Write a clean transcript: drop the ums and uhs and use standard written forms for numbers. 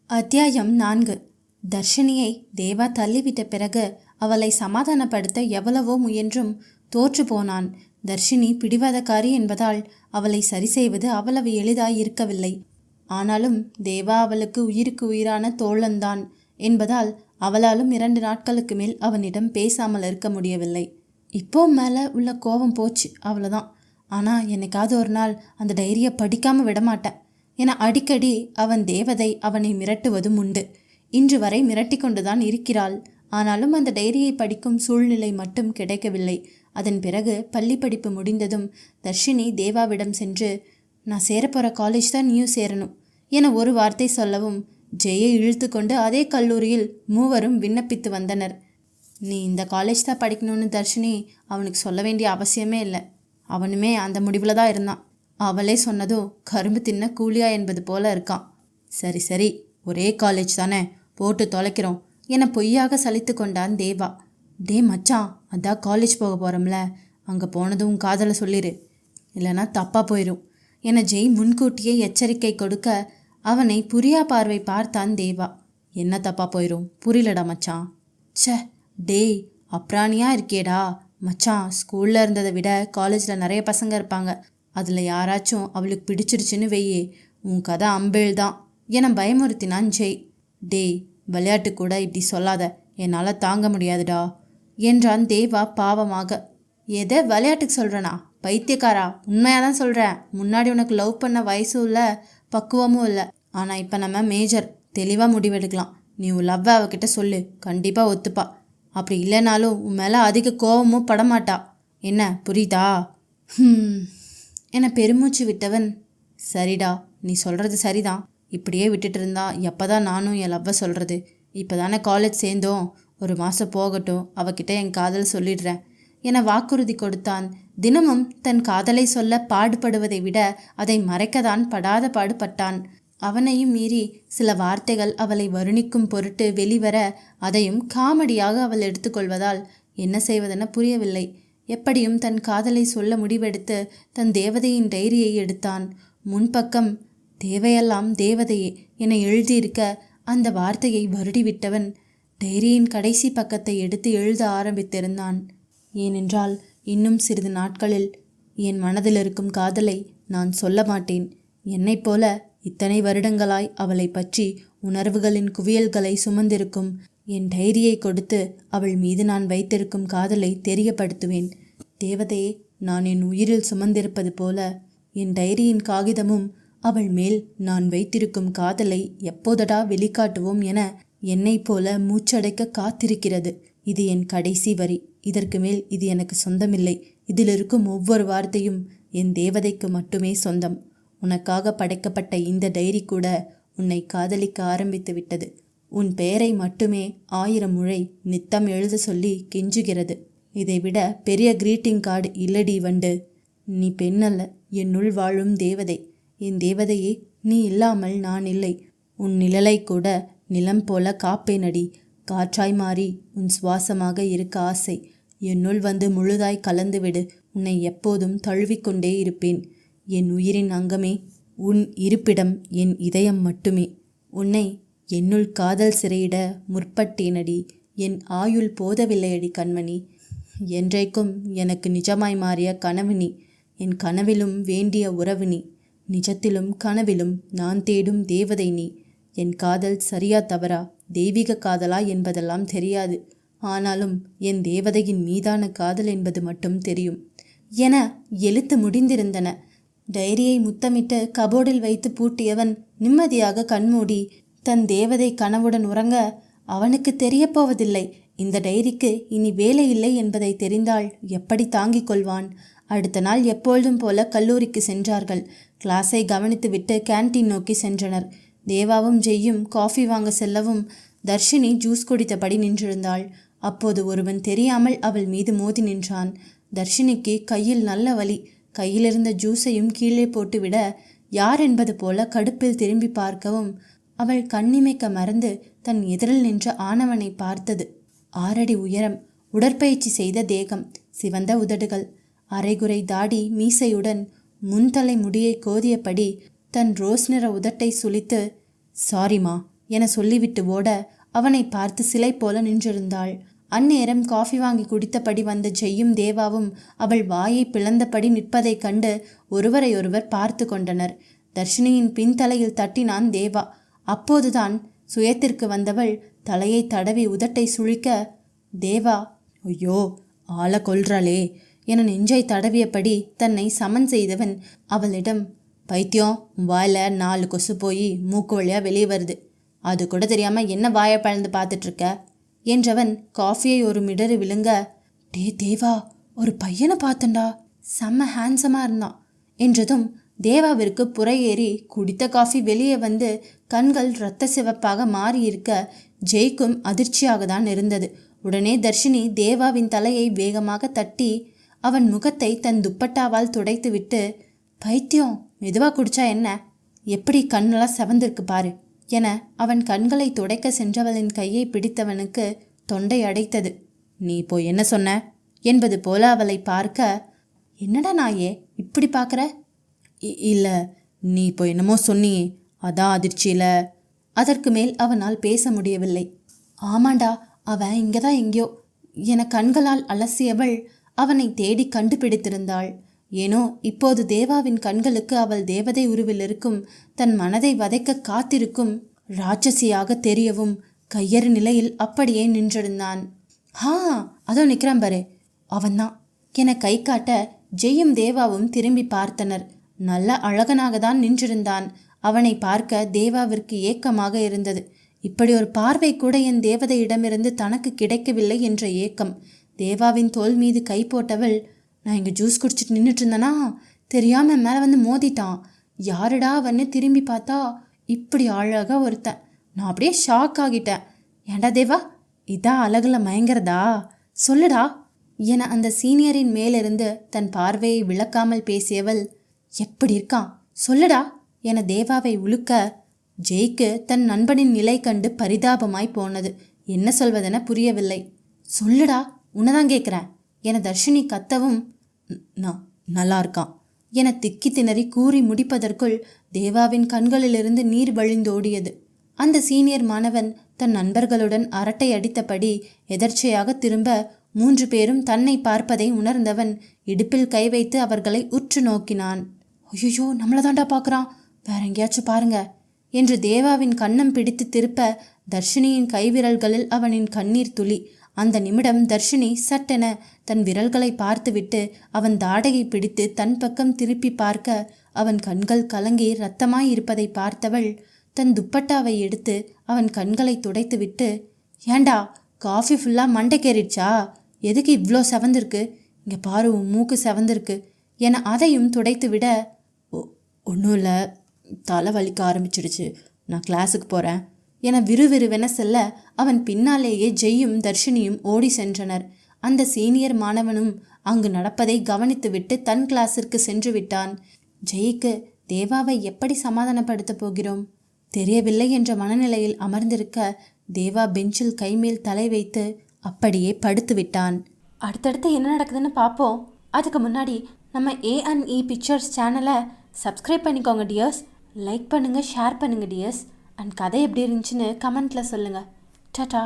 அத்தியாயம் 4. தர்ஷினியை தேவா தள்ளிவிட்ட பிறகு அவளை சமாதானப்படுத்த எவ்வளவோ முயன்றும் தோற்று போனான். தர்ஷினி பிடிவாதக்காரி என்பதால் அவளை சரி செய்வது அவ்வளவு எளிதாய் இருக்கவில்லை. ஆனாலும் தேவா அவளுக்கு உயிருக்கு உயிரான தோழன்தான் என்பதால் அவளாலும் 2 நாட்களுக்கு மேல் அவனிடம் பேசாமல் இருக்க முடியவில்லை. இப்போ மேலே உள்ள கோபம் போச்சு, அவ்வளோதான். ஆனால் என்னைக்காவது ஒரு நாள் அந்த டைரியை படிக்காமல் விடமாட்டேன் என அடிக்கடி அவன் தேவதை அவனை மிரட்டுவதும் உண்டு. இன்று வரை மிரட்டி கொண்டுதான் இருக்கிறாள். ஆனாலும் அந்த டைரியை படிக்கும் சூழ்நிலை மட்டும் கிடைக்கவில்லை. அதன் பிறகு பள்ளி படிப்பு முடிந்ததும் தர்ஷினி தேவாவிடம் சென்று, நான் சேரப்போகிற காலேஜ் தான் நீயும் சேரணும் என ஒரு வார்த்தை சொல்லவும் ஜெயை இழுத்து கொண்டு அதே கல்லூரியில் மூவரும் விண்ணப்பித்து வந்தனர். நீ இந்த காலேஜ் தான் படிக்கணும்னு தர்ஷினி அவனுக்கு சொல்ல வேண்டிய அவசியமே இல்லை. அவனுமே அந்த முடிவில் தான் இருந்தான். அவளே சொன்னதோ கரும்பு தின்ன கூலியா என்பது போல இருக்கான். சரி சரி, ஒரே காலேஜ் தானே, போட்டு தொலைக்கிறோம் என பொய்யாக சலித்து கொண்டான் தேவா. டே மச்சான், அதான் காலேஜ் போக போகிறோம்ல, அங்கே போனதும் காதலை சொல்லிடு, இல்லைனா தப்பாக போயிடும் என ஜெய் முன்கூட்டியே எச்சரிக்கை கொடுக்க அவனை புரியா பார்வை பார்த்தான் தேவா. என்ன தப்பாக போயிடும்? புரியலடா மச்சான். ச்சே டேய், அப்ராணியா இருக்கேடா மச்சான். ஸ்கூலில் இருந்ததை விட காலேஜில் நிறைய பசங்க இருப்பாங்க. அதில் யாராச்சும் அவளுக்கு பிடிச்சிருச்சுன்னு வெய்யே, உன் கதை அம்பேல் தான் என பயமுறுத்தினான் ஜெய். டேய், விளையாட்டு கூட இப்படி சொல்லாத, என்னால் தாங்க முடியாதுடா என்றான் தேவா பாவமாக. எதை விளையாட்டுக்கு சொல்கிறேனா? பைத்தியக்காரா, உண்மையாக தான் சொல்கிறேன். முன்னாடி உனக்கு லவ் பண்ண வயசும் இல்லை, பக்குவமும் இல்லை. ஆனால் இப்போ நம்ம மேஜர், தெளிவாக முடிவெடுக்கலாம். நீ உன் லவ்வை அவகிட்ட சொல்லு, கண்டிப்பாக ஒத்துப்பா. அப்படி இல்லைனாலும் உன் மேலே அதிக கோபமும் படமாட்டா. என்ன புரியுதா? என பெருமூச்சு விட்டவன், சரிடா, நீ சொல்கிறது சரிதான். இப்படியே விட்டுட்டு இருந்தா எப்போ தான் நானும் என் லவ்வை சொல்கிறது? இப்போ தானே காலேஜ் சேர்ந்தோம், ஒரு மாதம் போகட்டும், அவகிட்ட என் காதல் சொல்லிடுறேன் என வாக்குறுதி கொடுத்தான். தினமும் தன் காதலை சொல்ல பாடுபடுவதை விட அதை மறைக்கத்தான் படாத பாடுபட்டான். அவனையும் மீறி சில வார்த்தைகள் அவளை வருணிக்கும் பொருட்டு வெளிவர அதையும் காமெடியாக அவள் எடுத்துக்கொள்வதால் என்ன செய்வதென புரியவில்லை. எப்படியும் தன் காதலை சொல்ல முடிவெடுத்து தன் தேவதையின் டைரியை எடுத்தான். முன்பக்கம் தேவையெல்லாம் தேவதையே என எழுதியிருக்க அந்த வார்த்தையை வருடிவிட்டவன் டைரியின் கடைசி பக்கத்தை எடுத்து எழுத ஆரம்பித்திருந்தான். ஏனென்றால் இன்னும் சிறிது நாட்களில் என் மனதில் இருக்கும் காதலை நான் சொல்ல மாட்டேன். என்னைப் போல இத்தனை வருடங்களாய் அவளை பற்றி உணர்வுகளின் குவியல்களை சுமந்திருக்கும் என் டைரியை கொடுத்து அவள் மீது நான் வைத்திருக்கும் காதலை தெரியப்படுத்துவேன். தேவதையே, நான் என் உயிரில் சுமந்திருப்பது போல என் டைரியின் காகிதமும் அவள் மேல் நான் வைத்திருக்கும் காதலை எப்போதடா வெளிக்காட்டுவோம் என என்னைப் போல மூச்சடைக்க காத்திருக்கிறது. இது என் கடைசி வரி. இதற்கு மேல் இது எனக்கு சொந்தமில்லை. இதில் இருக்கும் ஒவ்வொரு வார்த்தையும் என் தேவதைக்கு மட்டுமே சொந்தம். உனக்காக படைக்கப்பட்ட இந்த டைரி கூட உன்னை காதலிக்க ஆரம்பித்து விட்டது. உன் பெயரை மட்டுமே 1000 முறை நித்தம் எழுத சொல்லி கெஞ்சுகிறது. இதைவிட பெரிய கிரீட்டிங் கார்டு இல்லடி வண்டு. நீ பெண்ணல்ல, என்னுள் வாழும் தேவதை. என் தேவதையே, நீ இல்லாமல் நான் இல்லை. உன் நிழலை கூட நிலம் போல காப்பேனடி. காற்றாய் மாறி உன் சுவாசமாக இருக்க ஆசை. என்னுள் வந்து முழுதாய் கலந்துவிடு. உன்னை எப்போதும் தழுவிக்கொண்டே இருப்பேன். என் உயிரின் அங்கமே, உன் இருப்பிடம் என் இதயம் மட்டுமே. உன்னை என்னுள் காதல் சிறையிட முற்பட்டேனடி. என் ஆயுள் போதவில்லையடி கண்மணி. என்றைக்கும் எனக்கு நிஜமாய் மாறிய கனவு நீ. என் கனவிலும் வேண்டிய உறவு நீ. நிஜத்திலும் கனவிலும் நான் தேடும் தேவதை நீ. என் காதல் சரியா தவறா, தெய்வீக காதலா என்பதெல்லாம் தெரியாது. ஆனாலும் என் தேவதையின் மீதான காதல் என்பது மட்டும் தெரியும் என எழுத்து முடிந்திருந்தன. டைரியை முத்தமிட்டு கபோர்டில் வைத்து பூட்டியவன் நிம்மதியாக கண்மூடி தன் தேவதை கனவுடன் உறங்க அவனுக்கு தெரியப்போவதில்லை. இந்த டைரிக்கு இனி வேலை இல்லை என்பதை தெரிந்தால் எப்படி தாங்கிக் கொள்வான்? அடுத்த நாள் எப்பொழுதும் போல கல்லூரிக்கு சென்றார்கள். கிளாஸை கவனித்துவிட்டு கேன்டீன் நோக்கி சென்றனர். தேவாவும் ஜெய்யும் காஃபி வாங்க செல்லவும் தர்ஷினி ஜூஸ் குடித்தபடி நின்றிருந்தாள். அப்போது ஒருவன் தெரியாமல் அவள் மீது மோதி நின்றான். தர்ஷினிக்கு கையில் நல்ல வலி. கையிலிருந்த ஜூஸையும் கீழே போட்டுவிட யார் என்பது போல கடுப்பில் திரும்பி பார்க்கவும் அவள் கண்ணிமைக்க மறந்து தன் எதிரில் நின்ற ஆணவனை பார்த்தது. 6 அடி உயரம், உடற்பயிற்சி செய்த தேகம், சிவந்த உதடுகள், அரைகுறை தாடி மீசையுடன் முன்தலை முடியை கோதியபடி தன் ரோஸ் நிற உதட்டை சுளித்து, சாரிமா என சொல்லிவிட்டு ஓட அவனை பார்த்து சிலை போல நின்றிருந்தாள். அந்நேரம் காஃபி வாங்கி குடித்தபடி வந்த ஜெய்யும் தேவாவும் அவள் வாயை பிளந்தபடி நிற்பதைக் கண்டு ஒருவரையொருவர் பார்த்து கொண்டனர். தர்ஷினியின் பின்தலையில் தட்டினான் தேவா. அப்போதுதான் சுயத்திற்கு வந்தவள் தலையை தடவி உதட்டை சுழிக்க, தேவா, ஐயோ ஆளை கொல்றாளே என நெஞ்சை தடவியபடி தன்னை சமன் செய்தவன் அவளிடம், பைத்தியம், வாயில 4 கொசு போய் மூக்கு வழியா வெளியே வருது, அது கூட தெரியாம என்ன வாயை பழந்து பார்த்துட்டு இருக்க என்றவன் காஃபியை ஒரு மிடறு விழுங்க, டே தேவா, ஒரு பையனை பார்த்தண்டா, செம்ம ஹேண்ட்ஸமா இருந்தான் என்றதும் தேவாவிற்கு புறையேறி குடித்த காஃபி வெளியே வந்து கண்கள் இரத்த சிவப்பாக மாறியிருக்க ஜெய்க்கும் அதிர்ச்சியாக தான் இருந்தது. உடனே தர்ஷினி தேவாவின் தலையை வேகமாக தட்டி அவன் முகத்தை தன் துப்பட்டாவால் துடைத்துவிட்டு, பைத்தியம், மெதுவா குடிச்சா என்ன, எப்படி கண்ணெல்லாம் செவந்திருக்கு பாரு என அவன் கண்களை துடைக்க சென்றவளின் கையை பிடித்தவனுக்கு தொண்டை அடைத்தது. நீ இப்போ என்ன சொன்ன என்பது போல அவளை பார்க்க, என்னடா நாயே இப்படி பார்க்குற? இல்லை, நீ இப்போ என்னமோ சொன்னியே, அதான் அதிர்ச்சியில. அதற்கு மேல் அவனால் பேச முடியவில்லை. ஆமாண்டா, அவன் இங்கேதான் எங்கேயோ என கண்களால் அலசியவள் அவனை தேடி கண்டுபிடித்திருந்தாள். ஏனோ இப்போது தேவாவின் கண்களுக்கு அவள் தேவதை உருவில் இருக்கும், தன் மனதை வதைக்க காத்திருக்கும் ராட்சசியாக தெரியவும் கையறு நிலையில் அப்படியே நின்றிருந்தான். அதோ நிற்கிறான் பாரு, அவன்தான் என கை காட்ட ஜெயும் தேவாவும் திரும்பி பார்த்தனர். நல்ல அழகனாக தான் நின்றிருந்தான். அவனை பார்க்க தேவாவிற்கு ஏக்கமாக இருந்தது. இப்படி ஒரு பார்வை கூட என் தேவதையிடமிருந்து தனக்கு கிடைக்கவில்லை என்ற ஏக்கம். தேவாவின் தோள் மீது கை போட்டவள், நான் இங்கே ஜூஸ் குடிச்சிட்டு நின்றுட்டு இருந்தேனா, தெரியாம மேலே வந்து மோதிட்டான், யாருடா அவன்னு திரும்பி பார்த்தா இப்படி அழகா ஒருத்தன். நான் அப்படியே ஷாக் ஆகிட்டேன். ஏண்டா தேவா, இதான் அழகுல மயங்கிறதா, சொல்லுடா என அந்த சீனியரின் மேலிருந்து தன் பார்வையை விளக்காமல் பேசியவள், எப்படி இருக்கான் சொல்லுடா என தேவாவை உழுக்க, ஜெய்க்கு தன் நண்பனின் நிலை கண்டு பரிதாபமாய் போனது. என்ன சொல்வதென புரியவில்லை. சொல்லுடா, உன்னதான் கேட்குறேன் என தர்ஷினி கத்தவும், நான் நல்லா இருக்கான் என திக்கி திணறி கூறி முடிப்பதற்குள் தேவாவின் கண்களிலிருந்து நீர் வழிந்தோடியது. அந்த சீனியர் மாணவன் தன் நண்பர்களுடன் அரட்டை அடித்தபடி எதர்ச்சையாக திரும்ப 3 பேரும் தன்னை பார்ப்பதை உணர்ந்தவன் இடுப்பில் கை வைத்து அவர்களை உற்று நோக்கினான். ஐயோ, நம்மளதாண்டா பார்க்குறான், வேற எங்கேயாச்சும் பாருங்க என்று தேவாவின் கன்னம் பிடித்து திருப்ப தர்ஷினியின் கைவிரல்களில் அவனின் கண்ணீர் துளி. அந்த நிமிடம் தர்ஷினி சட்டென தன் விரல்களை பார்த்துவிட்டு அவன் தாடையை பிடித்து தன் பக்கம் திருப்பி பார்க்க அவன் கண்கள் கலங்கி இரத்தமாய் இருப்பதை பார்த்தவள் தன் துப்பட்டாவை எடுத்து அவன் கண்களை துடைத்துவிட்டு, ஏண்டா காஃபி ஃபுல்லாக மண்டைக்கேறிடுச்சா, எதுக்கு இவ்வளோ செவந்திருக்கு, இங்கே பாரு உன் மூக்கு செவந்திருக்கு என அதையும் துடைத்து விட, ஒன்றும் இல்லை, தலை வலிக்க ஆரம்பிச்சிடுச்சு, நான் கிளாஸுக்கு போகிறேன் என விறுவிறுவென செல்ல அவன் பின்னாலேயே ஜெய்யும் தர்ஷினியும் ஓடி சென்றனர். அந்த சீனியர் மாணவனும் அங்கு நடப்பதை கவனித்துவிட்டு தன் கிளாஸிற்கு சென்று விட்டான். ஜெய்க்கு தேவாவை எப்படி சமாதானப்படுத்த போகிறோம் தெரியவில்லை என்ற மனநிலையில் அமர்ந்திருக்க தேவா பெஞ்சில் கைமேல் தலை வைத்து அப்படியே படுத்து விட்டான். அடுத்தடுத்து என்ன நடக்குதுன்னு பார்ப்போம். அதுக்கு முன்னாடி நம்ம A&E பிக்சர்ஸ் சேனலை சப்ஸ்கிரைப் பண்ணிக்கோங்க டியர்ஸ். லைக் பண்ணுங்கள், ஷேர் பண்ணுங்கள் டியர்ஸ். அண்ட் கதை எப்படி இருந்துச்சுன்னு கமெண்ட்டில் சொல்லுங்கள். டாடா.